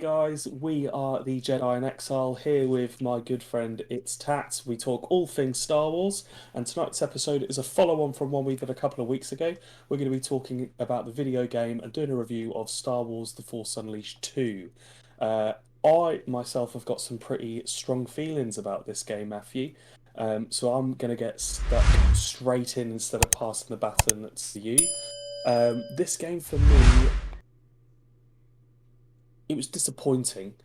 guys, we are the Jedi in Exile here with my good friend It's Tats. We talk all things Star Wars, and tonight's episode is a follow on from one we did a couple of weeks ago. We're going to be talking about the video game and doing a review of Star Wars The Force Unleashed 2. Uh, I myself have got some pretty strong feelings about this game, Matthew. So I'm going to get stuck straight in instead of passing the baton to you. This game for me, it was disappointing.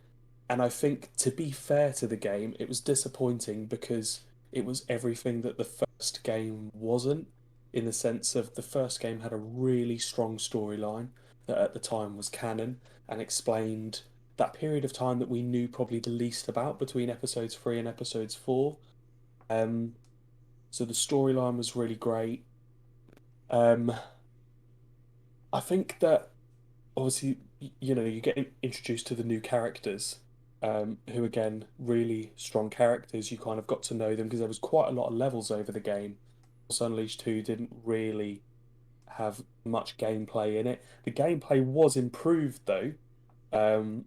And I think, to be fair to the game, it was disappointing because it was everything that the first game wasn't, in the sense of the first game had a really strong storyline that at the time was canon and explained that period of time that we knew probably the least about between episodes 3 and episodes 4. Um, so the storyline was really great. Um, I think that obviously, you get introduced to the new characters, who again, really strong characters. You kind of got to know them because there was quite a lot of levels over the game. Force Unleashed 2 didn't really have much gameplay in it. The gameplay was improved though, um,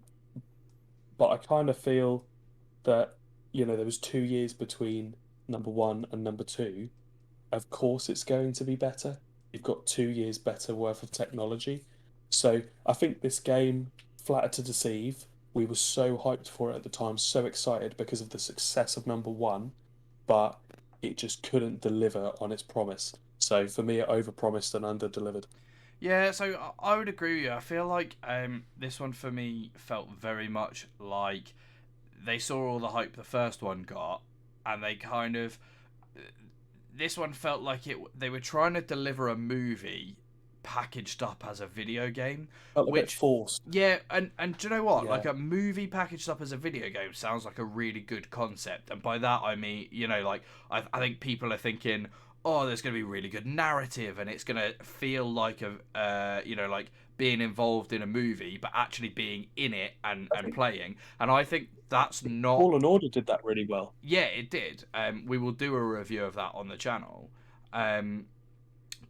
but I kind of feel that, there was 2 years between number one and number two. Of course it's going to be better. You've got 2 years better worth of technology. So I think this game, flattered to deceive, we were so hyped for it at the time, so excited because of the success of number one, but it just couldn't deliver on its promise. So for me, it overpromised and under-delivered. Yeah, so I would agree with you. I feel like this one for me felt very much like they saw all the hype the first one got, and they kind of this one felt like it. They were trying to deliver a movie packaged up as a video game, Felt a bit which forced. yeah, and do you know what? Yeah. Like a movie packaged up as a video game sounds like a really good concept, and by that I mean like I think people are thinking, oh, there's going to be really good narrative, and it's going to feel like a like being involved in a movie, but actually being in it I and think playing. And I think that's not. Fallen Order did that really well. Yeah, it did. We will do a review of that on the channel. Um,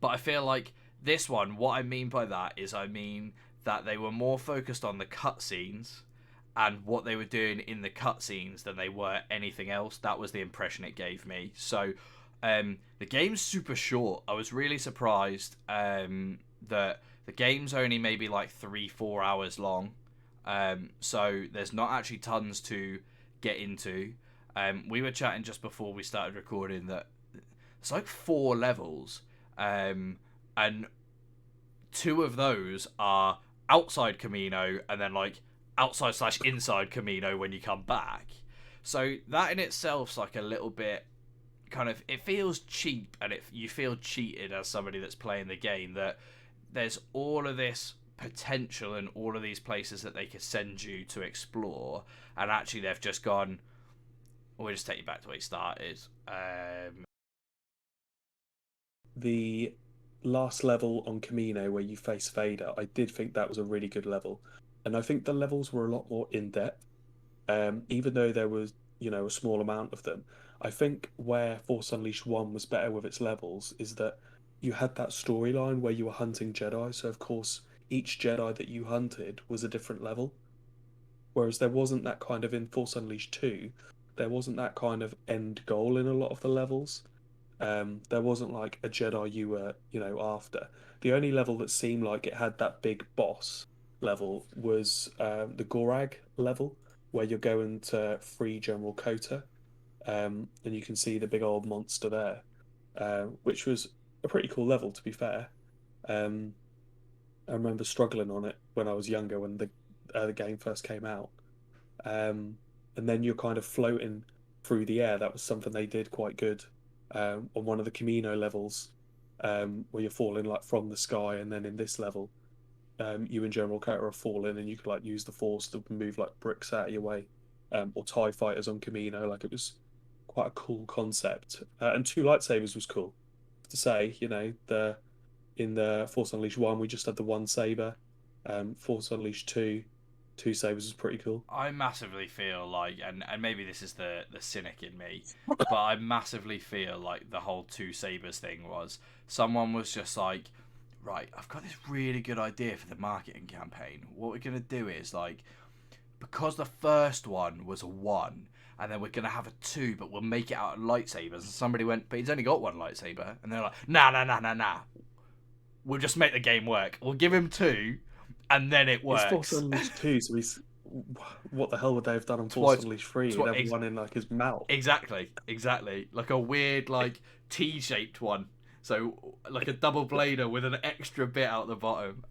but I feel like this one, what I mean by that is I mean that they were more focused on the cutscenes and what they were doing in the cutscenes than they were anything else. That was the impression it gave me. So the game's super short. I was really surprised that the game's only maybe like 3-4 hours long. So there's not actually tons to get into. We were chatting just before we started recording that it's like 4 levels, and two of those are outside Camino, and then like outside slash inside Camino when you come back. So that in itself's like a little bit kind of, it feels cheap, and you feel cheated as somebody that's playing the game, that there's all of this potential and all of these places that they could send you to explore, and actually they've just gone, we'll just take you back to where you started. The last level on Camino where you face Vader, I did think that was a really good level. And I think the levels were a lot more in depth, even though there was, a small amount of them. I think where Force Unleashed 1 was better with its levels is that you had that storyline where you were hunting Jedi. So, of course, each Jedi that you hunted was a different level. Whereas there wasn't that kind of in Force Unleashed 2, there wasn't that kind of end goal in a lot of the levels. There wasn't like a Jedi you were, after. The only level that seemed like it had that big boss level was the Gorag level, where you're going to free General Kota, and you can see the big old monster there, which was a pretty cool level, to be fair. Um, I remember struggling on it when I was younger, when the game first came out. Um, and then you're kind of floating through the air. That was something they did quite good, on one of the Camino levels, where you're falling like from the sky, and then in this level, you and General Cutter are falling, and you could like use the Force to move like bricks out of your way, or Tie fighters on Camino. Like, it was quite a cool concept, and two lightsabers was cool. To say, the in the Force Unleashed 1, we just had the one saber. Force Unleashed 2, two sabers was pretty cool. I massively feel like, and maybe this is the cynic in me, but I massively feel like the whole two sabers thing was someone was just like, right, I've got this really good idea for the marketing campaign. What we're gonna do is like because the first one was a 1, and then we're going to have a 2, but we'll make it out of lightsabers. And somebody went, but he's only got 1 lightsaber. And they're like, nah. We'll just make the game work. We'll give him 2, and then it It's Force works. Unleashed 2, so he's what the hell would they have done on Force Twice, Unleashed 3? He'd twice, have one in like his mouth. exactly. Like a weird, like T-shaped one. So like a double blader with an extra bit out the bottom.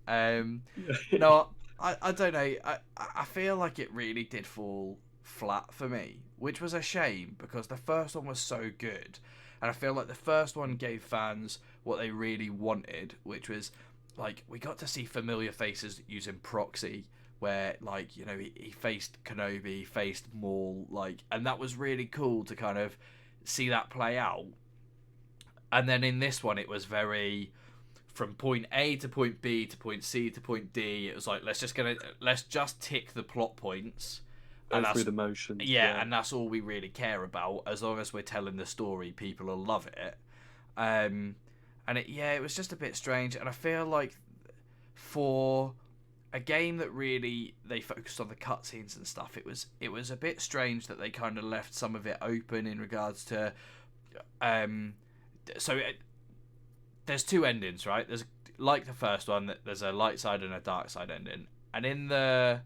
No, I don't know. I feel like it really did fall flat for me, which was a shame because the first one was so good, and I feel like the first one gave fans what they really wanted, which was like we got to see familiar faces using proxy. Where like he faced Kenobi, he faced Maul, like, and that was really cool to kind of see that play out. And then in this one, it was very from point A to point B to point C to point D. It was like let's just tick the plot points, Go and through that's the motions. yeah, and that's all we really care about. As long as we're telling the story, people will love it. And it was just a bit strange, and I feel like for a game that really they focused on the cutscenes and stuff, it was a bit strange that they kind of left some of it open in regards to so there's 2 endings, right? There's like the first one that there's a light side and a dark side ending, and in the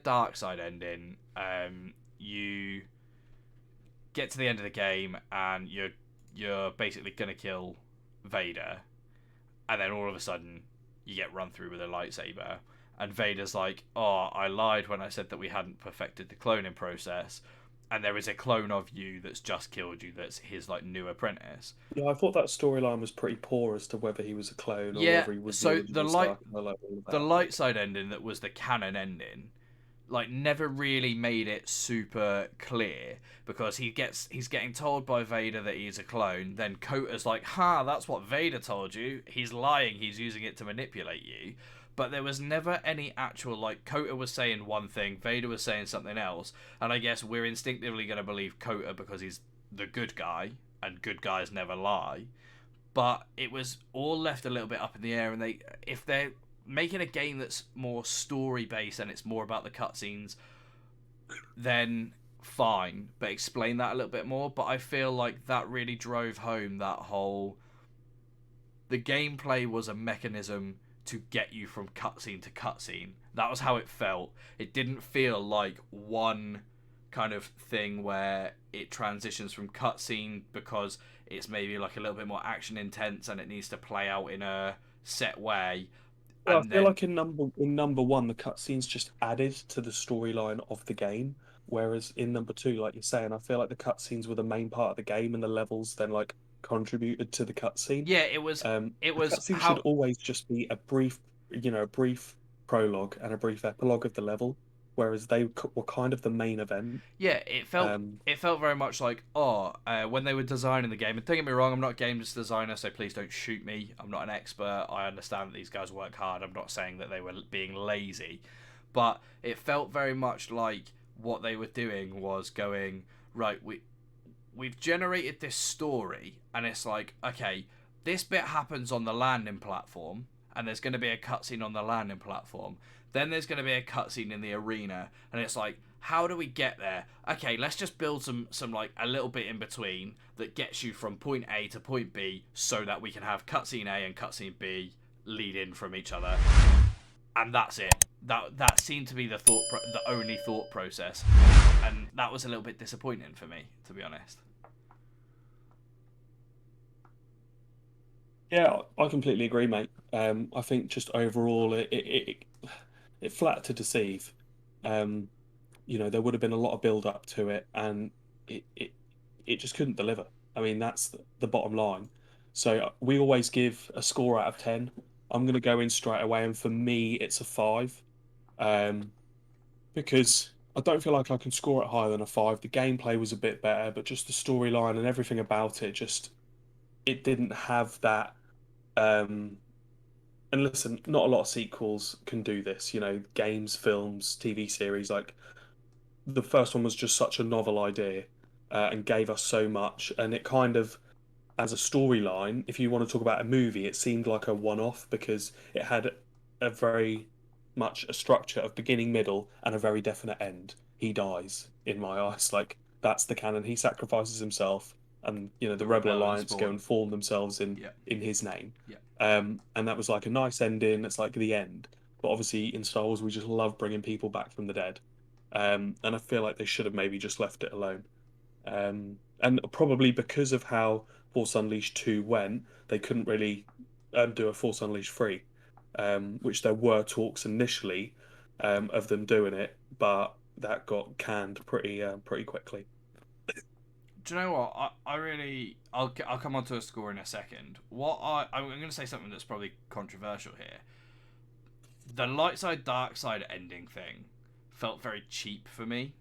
dark side ending, you get to the end of the game and you're basically gonna kill Vader, and then all of a sudden you get run through with a lightsaber, and Vader's like, "Oh, I lied when I said that we hadn't perfected the cloning process." And there is a clone of you that's just killed you. That's his like new apprentice. Yeah, I thought that storyline was pretty poor as to whether he was a clone or Yeah. whether he was the So original Starkiller, like all of the that. light side ending that was the canon ending, like never really made it super clear because he's getting told by Vader that he's a clone. Then Kota's like, "Ha, that's what Vader told you. He's lying. He's using it to manipulate you." But there was never any actual like Kota was saying one thing, Vader was saying something else, and I guess we're instinctively going to believe Kota because he's the good guy, and good guys never lie. But it was all left a little bit up in the air, and if they're making a game that's more story based and it's more about the cutscenes, then fine, but explain that a little bit more. But I feel like that really drove home that whole the gameplay was a mechanism to get you from cutscene to cutscene. That was how it felt. It didn't feel like one kind of thing where it transitions from cutscene because it's maybe like a little bit more action intense and it needs to play out in a set way, Yeah, I and feel then like in number one, the cutscenes just added to the storyline of the game, whereas in number two, like you're saying, I feel like the cutscenes were the main part of the game, and the levels then like contributed to the cutscene. yeah, it The was cutscene should how always just be a brief prologue and a brief epilogue of the level, whereas were kind of the main event. yeah, Um, it felt very much like when they were designing the game. And don't get me wrong, I'm not a games designer, so please don't shoot me. I'm not an expert. I understand that these guys work hard. I'm not saying that they were being lazy, but it felt very much like what they were doing was going right. We've generated this story, and it's like okay, this bit happens on the landing platform, and there's going to be a cutscene on the landing platform. Then there's going to be a cutscene in the arena, and it's like, how do we get there? Okay, let's just build some like a little bit in between that gets you from point A to point B, so that we can have cutscene A and cutscene B lead in from each other, and that's it. That seemed to be the only thought process, and that was a little bit disappointing for me, to be honest. yeah, I completely agree, mate. I think just overall, it flat to deceive. Um, there would have been a lot of build up to it, and it it, it just couldn't deliver. I mean, that's the bottom line. So we always give a score out of 10. I'm going to go in straight away, and for me, it's a 5. Um, because I don't feel like I can score it higher than a 5. The gameplay was a bit better, but just the storyline and everything about it, just it didn't have that. Um, and listen, not a lot of sequels can do this. Games, films, TV series. Like the first one was just such a novel idea, and gave us so much. And it kind of, as a storyline, if you want to talk about a movie, it seemed like a one-off because it had a very much a structure of beginning, middle, and a very definite end. He dies in my eyes. Like that's the canon. He sacrifices himself, and the The Rebel rebellion Alliance go spawn. and form themselves in Yeah, in his name. yeah. And that was like a nice ending. It's like the end. But obviously in Star Wars, we just love bringing people back from the dead. And I feel like they should have maybe just left it alone. And probably because of how Force Unleashed 2 went, they couldn't really do a Force Unleashed 3, which there were talks initially of them doing it, but that got canned pretty quickly. Do you know what? I really I'll come on to a score in a second. I'm going to say something that's probably controversial here. The light side dark side ending thing felt very cheap for me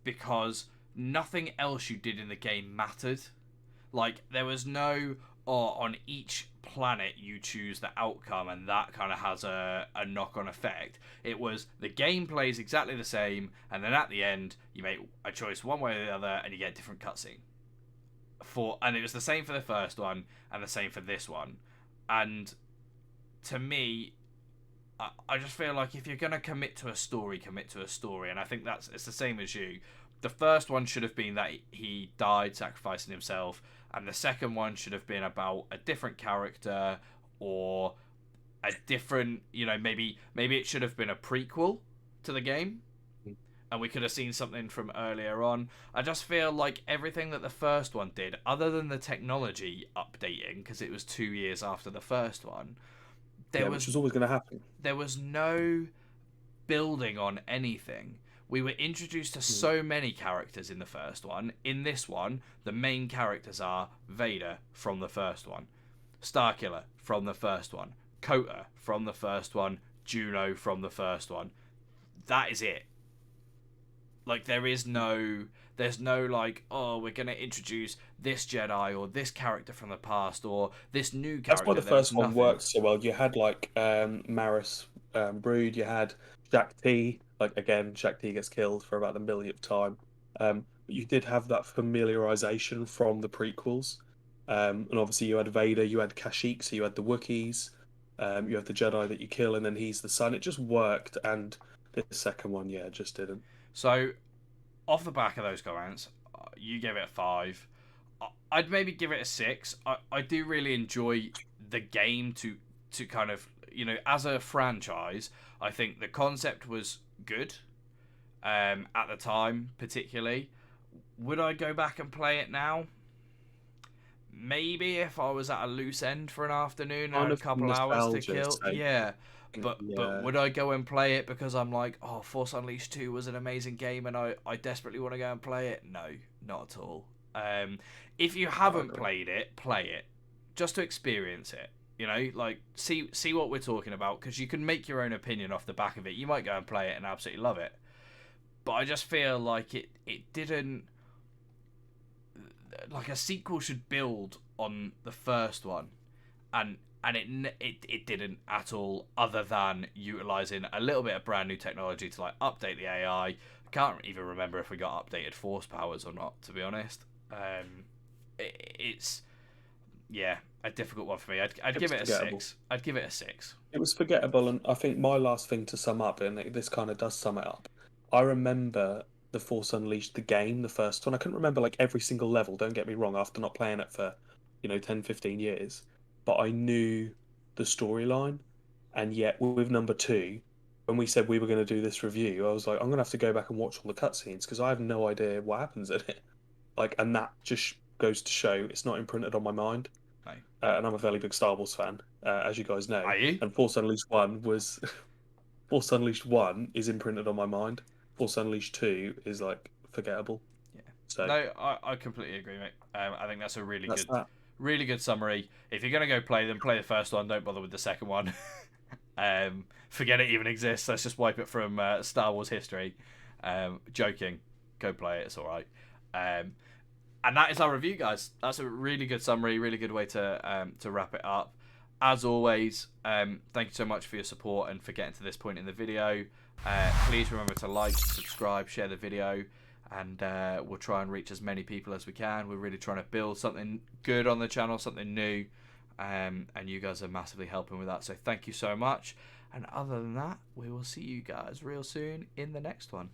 because nothing else you did in the game mattered. Like there was no on each planet you choose the outcome and that kind of has a knock-on effect. It was the game plays exactly the same and then at the end you make a choice one way or the other and you get a different cutscene. And it was the same for the first one and the same for this one. And to me, I just feel like if you're gonna commit to a story, commit to a story, and I think it's the same as you. The first one should have been that he died sacrificing himself, and the second one should have been about a different character or a different, maybe it should have been a prequel to the game, and we could have seen something from earlier on. I just feel like everything that the first one did, other than the technology updating, because it was 2 years after the first one, there Yeah, which was was always going to happen. there was no building on anything. We were introduced to so many characters in the first one. In this one, the main characters are Vader from the first one, Starkiller from the first one, Kota from the first one, Juno from the first one. That is it. Like there's no like, oh, we're gonna introduce this Jedi or this character from the past or this new That's why character. the There was first one nothing. worked so well. You had like Maris Brood, you had Jack T. Like again, Jack T gets killed for about the millionth time. But you did have that familiarization from the prequels. And obviously you had Vader, you had Kashyyyk, so you had the Wookiees, you have the Jedi that you kill, and then he's the son. It just worked, and the second one, yeah, just didn't. So off the back of those comments, you gave it a 5. I'd maybe give it a 6. I do really enjoy the game to kind of, as a franchise. I think the concept was good at the time, particularly. Would I go back and play it now? Maybe if I was at a loose end for an afternoon and Kind had a of couple hours to nostalgia kill. sake. Yeah. But Yeah, would I go and play it because I'm like, oh, Force Unleashed 2 was an amazing game and I desperately want to go and play it? No, not at all. If you I haven't agree. played it, play it just to experience it. Like see what we're talking about because you can make your own opinion off the back of it. You might go and play it and absolutely love it, but I just feel like it didn't. Like a sequel should build on the first one, and it didn't at all, other than utilizing a little bit of brand new technology to like update the AI. I can't even remember if we got updated force powers or not, to be honest. It's yeah, a difficult one for me. I'd It give was it a forgettable. 6. I'd give it a 6. It was forgettable, and I think my last thing to sum up, and this kind of does sum it up. I remember The Force Unleashed, the game, the first one. I couldn't remember like every single level, don't get me wrong, after not playing it for, 10, 15 years. But I knew the storyline, and yet with number two, when we said we were going to do this review, I was like, I'm going to have to go back and watch all the cutscenes because I have no idea what happens in it. Like, and that just goes to show it's not imprinted on my mind, No. and I'm a fairly big Star Wars fan, as you guys know. Are you? And Force Unleashed One was Force Unleashed One is imprinted on my mind. Force Unleashed Two is like forgettable. Yeah. So No, I completely agree, mate. I think that's a that's that. really good summary. If you're gonna go play them, play the first one. Don't bother with the second one. Forget it even exists. Let's just wipe it from Star Wars history. Joking. Go play it. It's all right. And that is our review, guys. That's a really good summary. Really good way to wrap it up. As always, thank you so much for your support and for getting to this point in the video. Please remember to like, subscribe, share the video, and we'll try and reach as many people as we can. We're really trying to build something good on the channel, something new, and you guys are massively helping with that. So thank you so much, And other than that, we will see you guys real soon in the next one.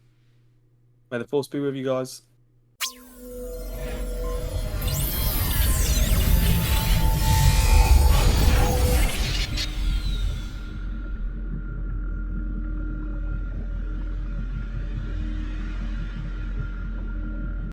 May the force be with you guys.